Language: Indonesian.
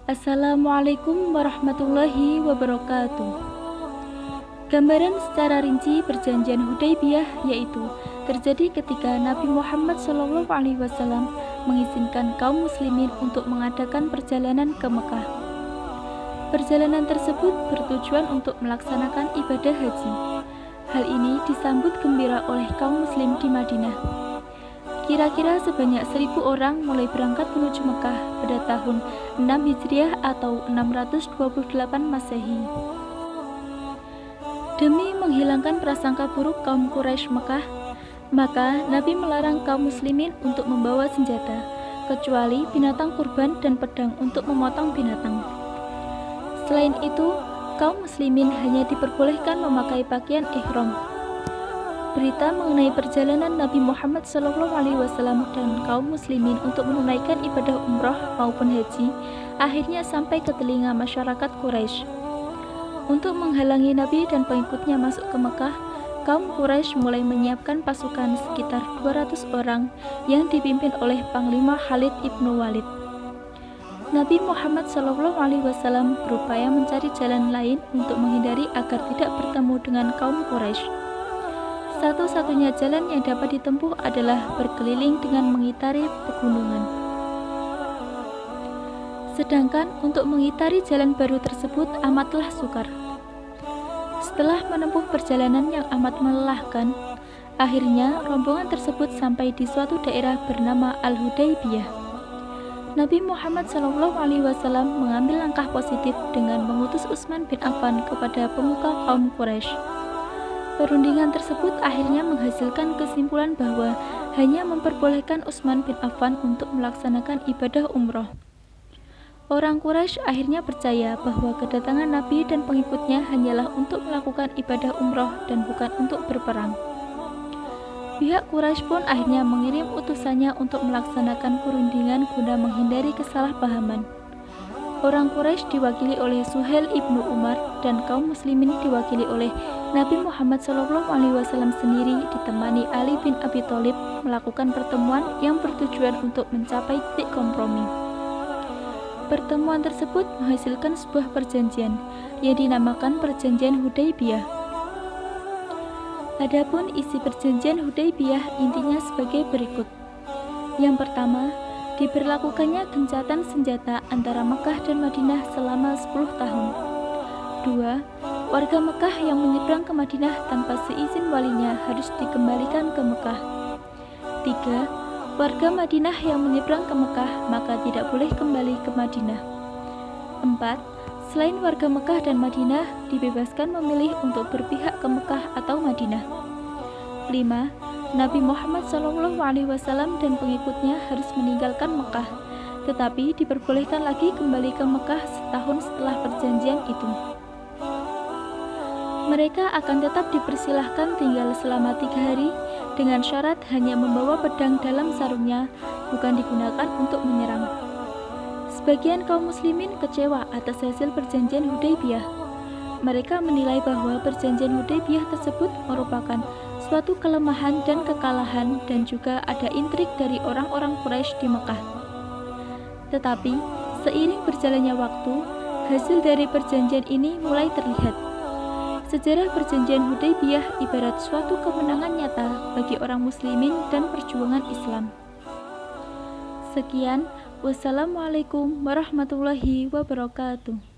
Assalamualaikum warahmatullahi wabarakatuh. Gambaran secara rinci perjanjian Hudaybiyah yaitu terjadi ketika Nabi Muhammad SAW mengizinkan kaum muslimin untuk mengadakan perjalanan ke Mekah. Perjalanan tersebut bertujuan untuk melaksanakan ibadah haji. Hal ini disambut gembira oleh kaum muslim di Madinah. Kira-kira sebanyak 1.000 orang mulai berangkat menuju Mekah pada tahun 6 Hijriah atau 628 Masehi. Demi menghilangkan prasangka buruk kaum Quraisy Mekah, maka Nabi melarang kaum muslimin untuk membawa senjata, kecuali binatang kurban dan pedang untuk memotong binatang. Selain itu, kaum muslimin hanya diperbolehkan memakai pakaian ihram. Berita mengenai perjalanan Nabi Muhammad SAW dan kaum muslimin untuk menunaikan ibadah umroh maupun haji akhirnya sampai ke telinga masyarakat Quraisy. Untuk menghalangi Nabi dan pengikutnya masuk ke Mekah, kaum Quraisy mulai menyiapkan pasukan sekitar 200 orang yang dipimpin oleh Panglima Khalid ibnu Walid. Nabi Muhammad SAW berupaya mencari jalan lain untuk menghindari agar tidak bertemu dengan kaum Quraisy. Satu-satunya jalan yang dapat ditempuh adalah berkeliling dengan mengitari pegunungan. Sedangkan untuk mengitari jalan baru tersebut amatlah sukar. Setelah menempuh perjalanan yang amat melelahkan, akhirnya rombongan tersebut sampai di suatu daerah bernama Al-Hudaybiyah. Nabi Muhammad SAW mengambil langkah positif dengan mengutus Utsman bin Affan kepada pemuka kaum Quraisy. Perundingan tersebut akhirnya menghasilkan kesimpulan bahwa hanya memperbolehkan Utsman bin Affan untuk melaksanakan ibadah umroh. Orang Quraisy akhirnya percaya bahwa kedatangan Nabi dan pengikutnya hanyalah untuk melakukan ibadah umroh dan bukan untuk berperang. Pihak Quraisy pun akhirnya mengirim utusannya untuk melaksanakan perundingan guna menghindari kesalahpahaman. Orang Quraisy diwakili oleh Suhail ibnu Umar dan kaum muslimin diwakili oleh Nabi Muhammad SAW sendiri ditemani Ali bin Abi Thalib melakukan pertemuan yang bertujuan untuk mencapai titik kompromi. Pertemuan tersebut menghasilkan sebuah perjanjian yang dinamakan Perjanjian Hudaybiyah. Adapun isi perjanjian Hudaybiyah intinya sebagai berikut. Yang pertama, diberlakukannya gencatan senjata antara Mekah dan Madinah selama 10 tahun. 2. Warga Mekah yang menyeberang ke Madinah tanpa seizin walinya harus dikembalikan ke Mekah. 3. Warga Madinah yang menyeberang ke Mekah maka tidak boleh kembali ke Madinah. 4. Selain warga Mekah dan Madinah dibebaskan memilih untuk berpihak ke Mekah atau Madinah. 5. Nabi Muhammad SAW dan pengikutnya harus meninggalkan Mekah, tetapi diperbolehkan lagi kembali ke Mekah setahun setelah perjanjian itu. Mereka akan tetap dipersilahkan tinggal selama 3 hari dengan syarat hanya membawa pedang dalam sarungnya, bukan digunakan untuk menyerang. Sebagian kaum muslimin kecewa atas hasil perjanjian Hudaybiyah. Mereka menilai bahwa perjanjian Hudaybiyah tersebut merupakan suatu kelemahan dan kekalahan dan juga ada intrik dari orang-orang Quraisy di Mekah. Tetapi, seiring berjalannya waktu, hasil dari perjanjian ini mulai terlihat. Sejarah perjanjian Hudaybiyah ibarat suatu kemenangan nyata bagi orang muslimin dan perjuangan Islam. Sekian, wassalamualaikum warahmatullahi wabarakatuh.